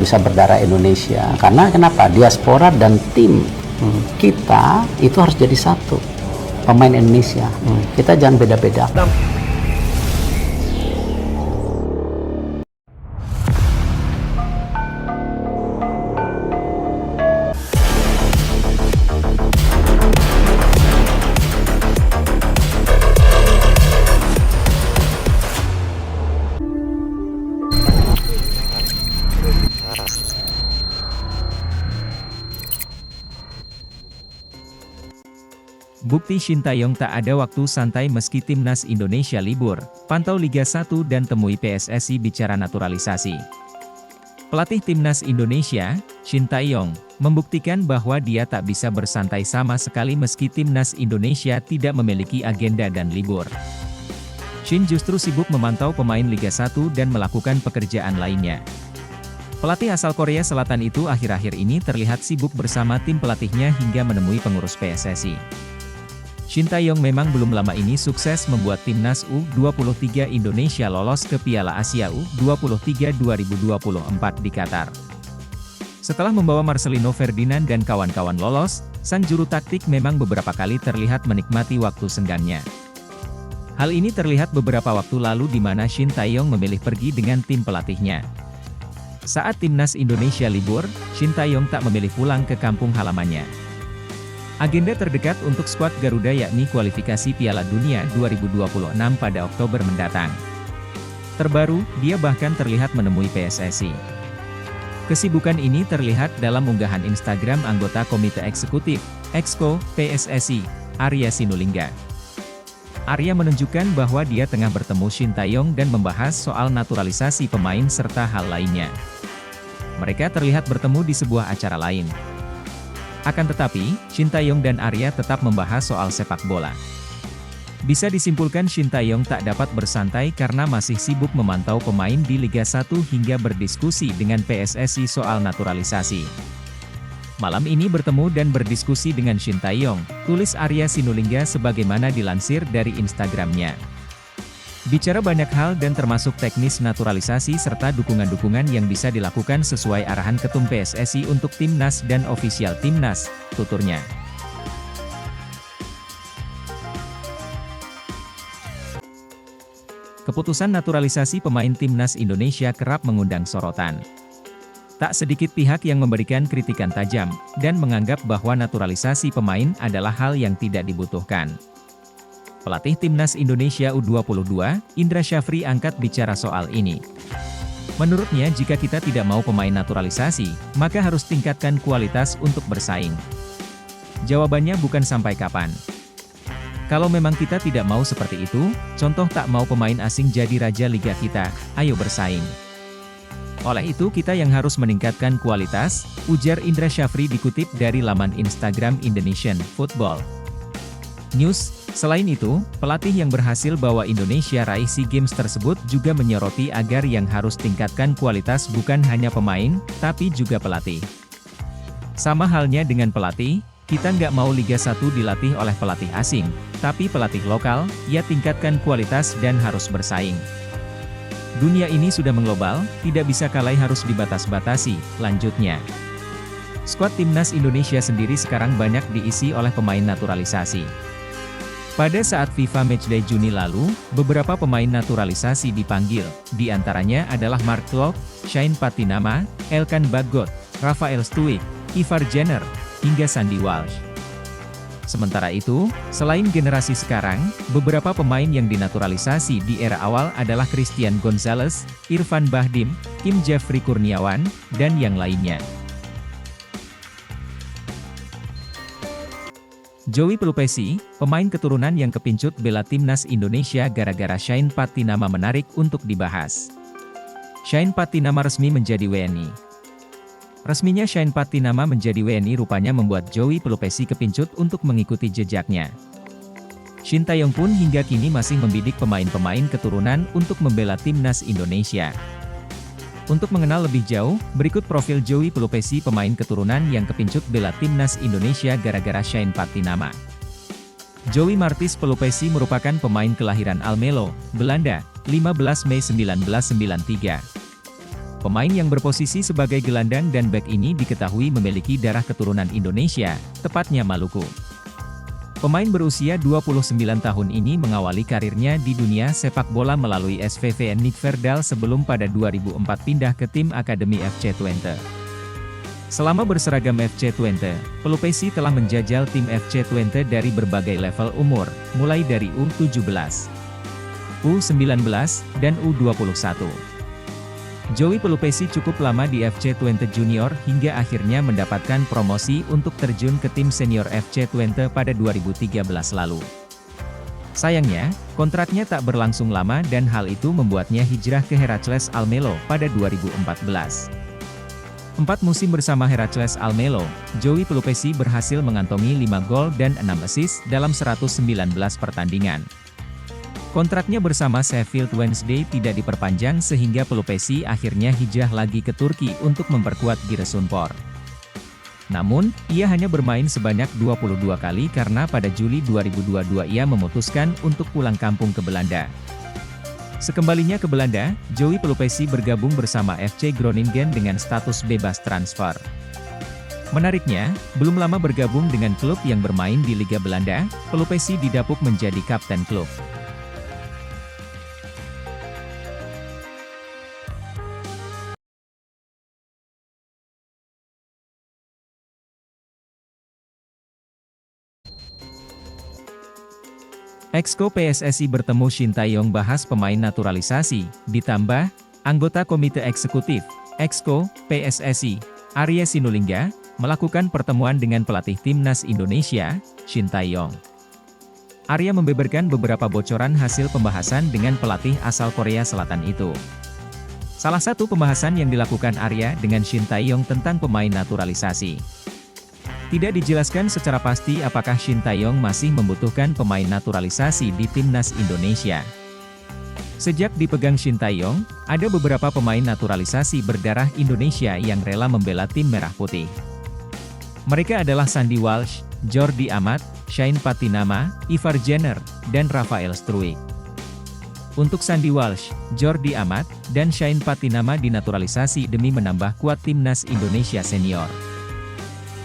bisa berdarah Indonesia. Karena kenapa? Diaspora dan tim kita itu harus jadi satu. Pemain Indonesia. Kita jangan beda-beda. Bukti Sintayong tak ada waktu santai meski timnas Indonesia libur, pantau Liga 1 dan temui PSSI bicara naturalisasi. Pelatih timnas Indonesia, Sintayong, membuktikan bahwa dia tak bisa bersantai sama sekali meski timnas Indonesia tidak memiliki agenda dan libur. Shin justru sibuk memantau pemain Liga 1 dan melakukan pekerjaan lainnya. Pelatih asal Korea Selatan itu akhir-akhir ini terlihat sibuk bersama tim pelatihnya hingga menemui pengurus PSSI. Sintayong memang belum lama ini sukses membuat timnas U23 Indonesia lolos ke Piala Asia U23 2024 di Qatar. Setelah membawa Marcelino Ferdinand dan kawan-kawan lolos, sang juru taktik memang beberapa kali terlihat menikmati waktu senggangnya. Hal ini terlihat beberapa waktu lalu di mana Sintayong memilih pergi dengan tim pelatihnya. Saat timnas Indonesia libur, Sintayong tak memilih pulang ke kampung halamannya. Agenda terdekat untuk skuad Garuda yakni kualifikasi Piala Dunia 2026 pada Oktober mendatang. Terbaru, dia bahkan terlihat menemui PSSI. Kesibukan ini terlihat dalam unggahan Instagram anggota Komite Eksekutif, Exco, PSSI, Arya Sinulinga. Arya menunjukkan bahwa dia tengah bertemu Sintayong dan membahas soal naturalisasi pemain serta hal lainnya. Mereka terlihat bertemu di sebuah acara lain. Akan tetapi, Sintayong dan Arya tetap membahas soal sepak bola. Bisa disimpulkan Sintayong tak dapat bersantai karena masih sibuk memantau pemain di Liga 1 hingga berdiskusi dengan PSSI soal naturalisasi. Malam ini bertemu dan berdiskusi dengan Sintayong, tulis Arya Sinulinga sebagaimana dilansir dari Instagramnya. Bicara banyak hal dan termasuk teknis naturalisasi serta dukungan-dukungan yang bisa dilakukan sesuai arahan Ketum PSSI untuk timnas dan ofisial timnas, tuturnya. Keputusan naturalisasi pemain timnas Indonesia kerap mengundang sorotan. Tak sedikit pihak yang memberikan kritikan tajam, dan menganggap bahwa naturalisasi pemain adalah hal yang tidak dibutuhkan. Pelatih timnas Indonesia U22, Indra Syafri angkat bicara soal ini. Menurutnya jika kita tidak mau pemain naturalisasi, maka harus tingkatkan kualitas untuk bersaing. Jawabannya bukan sampai kapan. Kalau memang kita tidak mau seperti itu, contoh tak mau pemain asing jadi raja liga kita, ayo bersaing. Oleh itu kita yang harus meningkatkan kualitas, ujar Indra Syafri dikutip dari laman Instagram Indonesian Football News. Selain itu, pelatih yang berhasil bawa Indonesia raih SEA Games tersebut juga menyoroti agar yang harus tingkatkan kualitas bukan hanya pemain, tapi juga pelatih. Sama halnya dengan pelatih, kita nggak mau Liga 1 dilatih oleh pelatih asing, tapi pelatih lokal, ya tingkatkan kualitas dan harus bersaing. Dunia ini sudah mengglobal, tidak bisa kalah harus dibatas-batasi, lanjutnya. Skuad timnas Indonesia sendiri sekarang banyak diisi oleh pemain naturalisasi. Pada saat FIFA Matchday Juni lalu, beberapa pemain naturalisasi dipanggil, di antaranya adalah Mark Klok, Shane Patinama, Elkan Bagot, Rafael Stuik, Ivar Jenner, hingga Sandy Walsh. Sementara itu, selain generasi sekarang, beberapa pemain yang dinaturalisasi di era awal adalah Christian Gonzalez, Irfan Bahdim, Kim Jeffrey Kurniawan, dan yang lainnya. Joey Pelupesi, pemain keturunan yang kepincut bela timnas Indonesia gara-gara Shane Patinama menarik untuk dibahas. Shane Patinama resmi menjadi WNI. Resminya Shane Patinama menjadi WNI rupanya membuat Joey Pelupesi kepincut untuk mengikuti jejaknya. Sintayong pun hingga kini masih membidik pemain-pemain keturunan untuk membela timnas Indonesia. Untuk mengenal lebih jauh, berikut profil Joey Pelupesi pemain keturunan yang kepincut bela timnas Indonesia gara-gara Shane Patinama. Joey Martis Pelupesi merupakan pemain kelahiran Almelo, Belanda, 15 Mei 1993. Pemain yang berposisi sebagai gelandang dan bek ini diketahui memiliki darah keturunan Indonesia, tepatnya Maluku. Pemain berusia 29 tahun ini mengawali karirnya di dunia sepak bola melalui SVVN Nigverdal sebelum pada 2004 pindah ke tim Akademi FC Twente. Selama berseragam FC Twente, Pelupesi telah menjajal tim FC Twente dari berbagai level umur, mulai dari U17, U19, dan U21. Joey Pelupesi cukup lama di FC Twente Junior hingga akhirnya mendapatkan promosi untuk terjun ke tim senior FC Twente pada 2013 lalu. Sayangnya, kontraknya tak berlangsung lama dan hal itu membuatnya hijrah ke Heracles Almelo pada 2014. 4 musim bersama Heracles Almelo, Joey Pelupesi berhasil mengantongi 5 gol dan 6 assist dalam 119 pertandingan. Kontraknya bersama Sheffield Wednesday tidak diperpanjang sehingga Pelupesi akhirnya hijrah lagi ke Turki untuk memperkuat Giresunspor. Namun, ia hanya bermain sebanyak 22 kali karena pada Juli 2022 ia memutuskan untuk pulang kampung ke Belanda. Sekembalinya ke Belanda, Joey Pelupesi bergabung bersama FC Groningen dengan status bebas transfer. Menariknya, belum lama bergabung dengan klub yang bermain di Liga Belanda, Pelupesi didapuk menjadi kapten klub. Exco PSSI bertemu Shin Tae-yong bahas pemain naturalisasi, ditambah, anggota Komite Eksekutif, Exco, PSSI, Arya Sinulinga, melakukan pertemuan dengan pelatih Timnas Indonesia, Shin Tae-yong. Arya membeberkan beberapa bocoran hasil pembahasan dengan pelatih asal Korea Selatan itu. Salah satu pembahasan yang dilakukan Arya dengan Shin Tae-yong tentang pemain naturalisasi. Tidak dijelaskan secara pasti apakah Shin Tae-yong masih membutuhkan pemain naturalisasi di Timnas Indonesia. Sejak dipegang Shin Tae-yong, ada beberapa pemain naturalisasi berdarah Indonesia yang rela membela tim Merah Putih. Mereka adalah Sandy Walsh, Jordi Amat, Shane Patinama, Ivar Jenner, dan Rafael Struijk. Untuk Sandy Walsh, Jordi Amat, dan Shane Patinama dinaturalisasi demi menambah kuat Timnas Indonesia senior.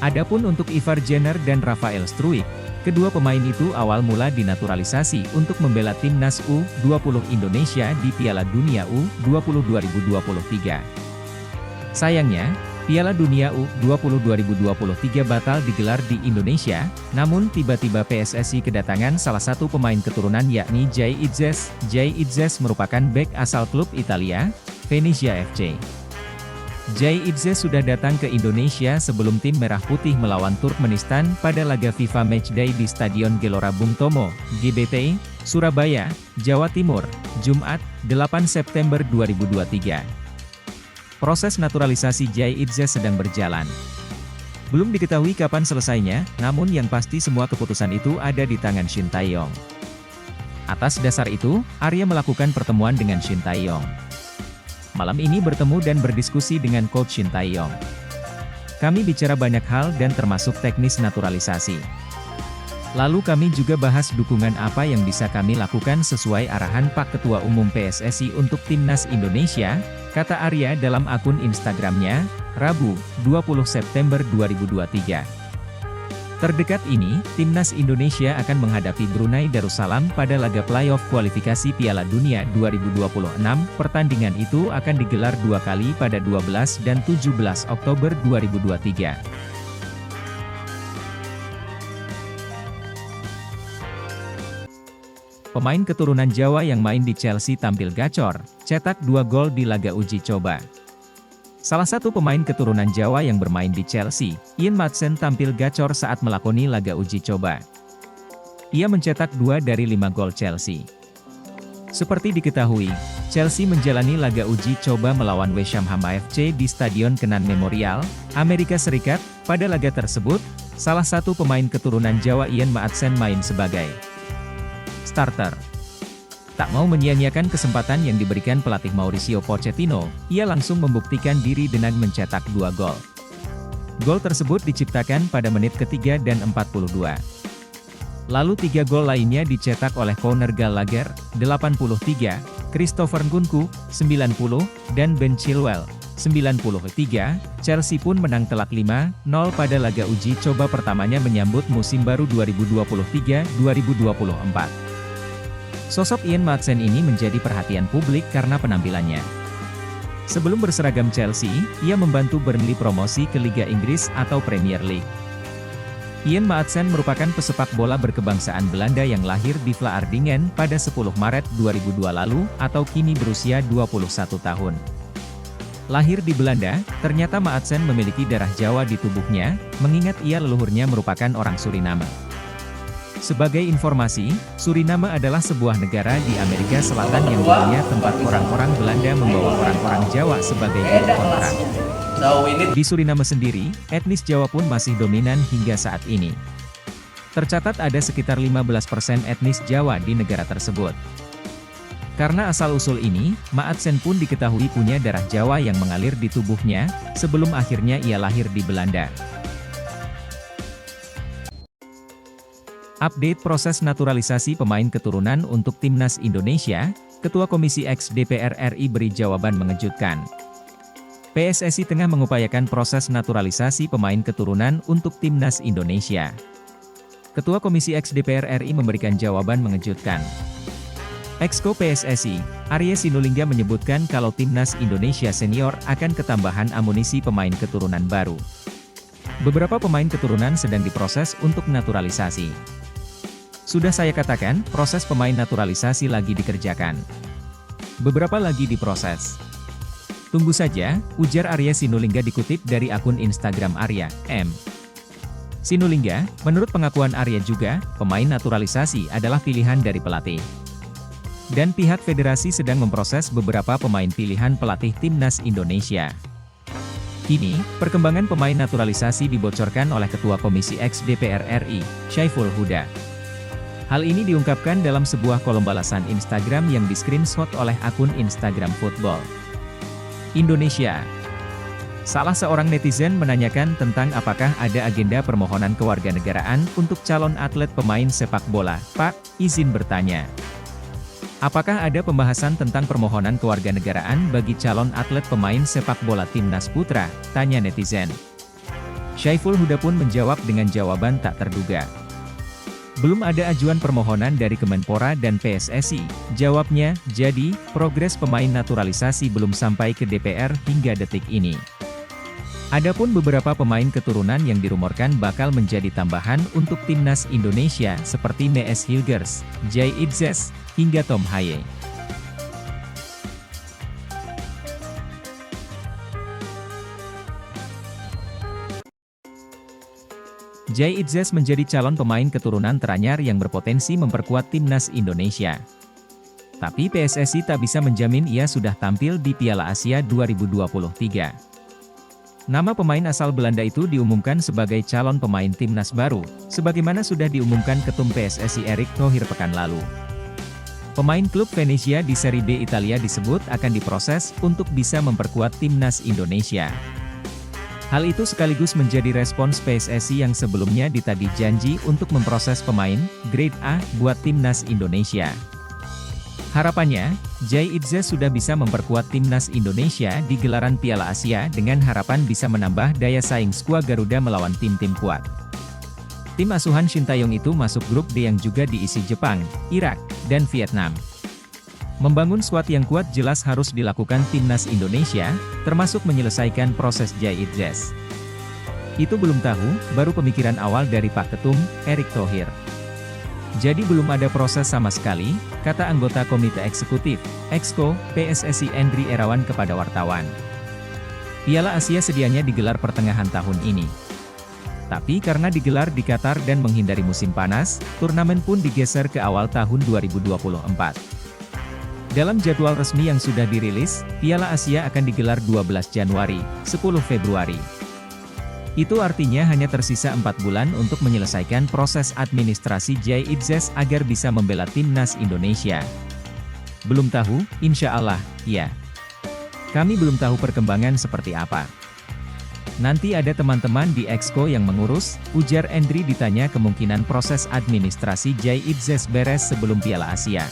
Adapun untuk Ivar Jenner dan Rafael Struijk, kedua pemain itu awal mula dinaturalisasi untuk membela Timnas U20 Indonesia di Piala Dunia U20 2023. Sayangnya, Piala Dunia U20 2023 batal digelar di Indonesia, namun tiba-tiba PSSI kedatangan salah satu pemain keturunan yakni Jay Itzes. Jay Itzes merupakan bek asal klub Italia, Venezia FC. Jay Itzes sudah datang ke Indonesia sebelum tim Merah Putih melawan Turkmenistan pada laga FIFA Matchday di Stadion Gelora Bung Tomo, GBT, Surabaya, Jawa Timur, Jumat, 8 September 2023. Proses naturalisasi Jay Itzes sedang berjalan. Belum diketahui kapan selesainya, namun yang pasti semua keputusan itu ada di tangan Shin Tae-yong. Atas dasar itu, Arya melakukan pertemuan dengan Shin Tae-yong. Malam ini bertemu dan berdiskusi dengan Coach Shin Tae-yong. Kami bicara banyak hal dan termasuk teknis naturalisasi. Lalu kami juga bahas dukungan apa yang bisa kami lakukan sesuai arahan Pak Ketua Umum PSSI untuk Timnas Indonesia, kata Arya dalam akun Instagramnya, Rabu, 20 September 2023. Terdekat ini, Timnas Indonesia akan menghadapi Brunei Darussalam pada laga playoff kualifikasi Piala Dunia 2026. Pertandingan itu akan digelar 2 kali pada 12 dan 17 Oktober 2023. Pemain keturunan Jawa yang main di Chelsea tampil gacor, cetak 2 gol di laga uji coba. Salah satu pemain keturunan Jawa yang bermain di Chelsea, Ian Maatsen tampil gacor saat melakoni laga uji coba. Ia mencetak 2 dari 5 gol Chelsea. Seperti diketahui, Chelsea menjalani laga uji coba melawan West Ham AFC di Stadion Kenan Memorial, Amerika Serikat. Pada laga tersebut, salah satu pemain keturunan Jawa Ian Maatsen main sebagai starter. Tak mau menyia-nyiakan kesempatan yang diberikan pelatih Mauricio Pochettino, ia langsung membuktikan diri dengan mencetak 2 gol. Gol tersebut diciptakan pada menit ketiga dan 42. Lalu 3 gol lainnya dicetak oleh Conor Gallagher, 83, Christopher Nkunku, 90, dan Ben Chilwell, 93, Chelsea pun menang telak 5-0 pada laga uji coba pertamanya menyambut musim baru 2023-2024. Sosok Ian Maatsen ini menjadi perhatian publik karena penampilannya. Sebelum berseragam Chelsea, ia membantu Burnley promosi ke Liga Inggris atau Premier League. Ian Maatsen merupakan pesepak bola berkebangsaan Belanda yang lahir di Vlaardingen pada 10 Maret 2002 lalu atau kini berusia 21 tahun. Lahir di Belanda, ternyata Maatsen memiliki darah Jawa di tubuhnya, mengingat ia leluhurnya merupakan orang Suriname. Sebagai informasi, Suriname adalah sebuah negara di Amerika Selatan yang dulunya tempat orang-orang Belanda membawa orang-orang Jawa sebagai buruh kontrak. Di Suriname sendiri, etnis Jawa pun masih dominan hingga saat ini. Tercatat ada sekitar 15% etnis Jawa di negara tersebut. Karena asal-usul ini, Maatsen pun diketahui punya darah Jawa yang mengalir di tubuhnya, sebelum akhirnya ia lahir di Belanda. Update proses naturalisasi pemain keturunan untuk Timnas Indonesia, Ketua Komisi X DPR RI beri jawaban mengejutkan. PSSI tengah mengupayakan proses naturalisasi pemain keturunan untuk Timnas Indonesia. Ketua Komisi X DPR RI memberikan jawaban mengejutkan. Exco PSSI, Arya Sinulinga menyebutkan kalau Timnas Indonesia Senior akan ketambahan amunisi pemain keturunan baru. Beberapa pemain keturunan sedang diproses untuk naturalisasi. Sudah saya katakan, proses pemain naturalisasi lagi dikerjakan. Beberapa lagi diproses. Tunggu saja, ujar Arya Sinulinga dikutip dari akun Instagram Arya, M. Sinulinga, menurut pengakuan Arya juga, pemain naturalisasi adalah pilihan dari pelatih. Dan pihak federasi sedang memproses beberapa pemain pilihan pelatih Timnas Indonesia. Kini, perkembangan pemain naturalisasi dibocorkan oleh Ketua Komisi X DPR RI, Syaiful Huda. Hal ini diungkapkan dalam sebuah kolom balasan Instagram yang di-screenshot oleh akun Instagram Football Indonesia. Salah seorang netizen menanyakan tentang apakah ada agenda permohonan kewarganegaraan untuk calon atlet pemain sepak bola. Pak, izin bertanya. Apakah ada pembahasan tentang permohonan kewarganegaraan bagi calon atlet pemain sepak bola Timnas Putra? Tanya netizen. Syaiful Huda pun menjawab dengan jawaban tak terduga. Belum ada ajuan permohonan dari Kemenpora dan PSSI, jawabnya. Jadi, progres pemain naturalisasi belum sampai ke DPR hingga detik ini. Adapun beberapa pemain keturunan yang dirumorkan bakal menjadi tambahan untuk Timnas Indonesia seperti Mees Hilgers, Jay Idzes, hingga Tom Haye. Jay Idzes menjadi calon pemain keturunan teranyar yang berpotensi memperkuat Timnas Indonesia. Tapi PSSI tak bisa menjamin ia sudah tampil di Piala Asia 2023. Nama pemain asal Belanda itu diumumkan sebagai calon pemain Timnas baru, sebagaimana sudah diumumkan Ketum PSSI Erick Thohir pekan lalu. Pemain klub Venezia di Serie B Italia disebut akan diproses untuk bisa memperkuat Timnas Indonesia. Hal itu sekaligus menjadi respons PSSI yang sebelumnya ditagih janji untuk memproses pemain grade A buat Timnas Indonesia. Harapannya, Jay Idzes sudah bisa memperkuat Timnas Indonesia di gelaran Piala Asia dengan harapan bisa menambah daya saing skuad Garuda melawan tim-tim kuat. Tim asuhan Shin Tae-yong itu masuk grup D yang juga diisi Jepang, Irak, dan Vietnam. Membangun skuad yang kuat jelas harus dilakukan Timnas Indonesia, termasuk menyelesaikan proses Jay Idzes. Itu belum tahu, baru pemikiran awal dari Pak Ketum, Erick Thohir. Jadi belum ada proses sama sekali, kata anggota Komite Eksekutif, Exco, PSSI Endri Erawan kepada wartawan. Piala Asia sedianya digelar pertengahan tahun ini. Tapi karena digelar di Qatar dan menghindari musim panas, turnamen pun digeser ke awal tahun 2024. Dalam jadwal resmi yang sudah dirilis, Piala Asia akan digelar 12 Januari, 10 Februari. Itu artinya hanya tersisa 4 bulan untuk menyelesaikan proses administrasi Jay Idzes agar bisa membela Timnas Indonesia. Belum tahu, insya Allah, ya. Kami belum tahu perkembangan seperti apa. Nanti ada teman-teman di Exco yang mengurus, ujar Endri ditanya kemungkinan proses administrasi Jay Idzes beres sebelum Piala Asia.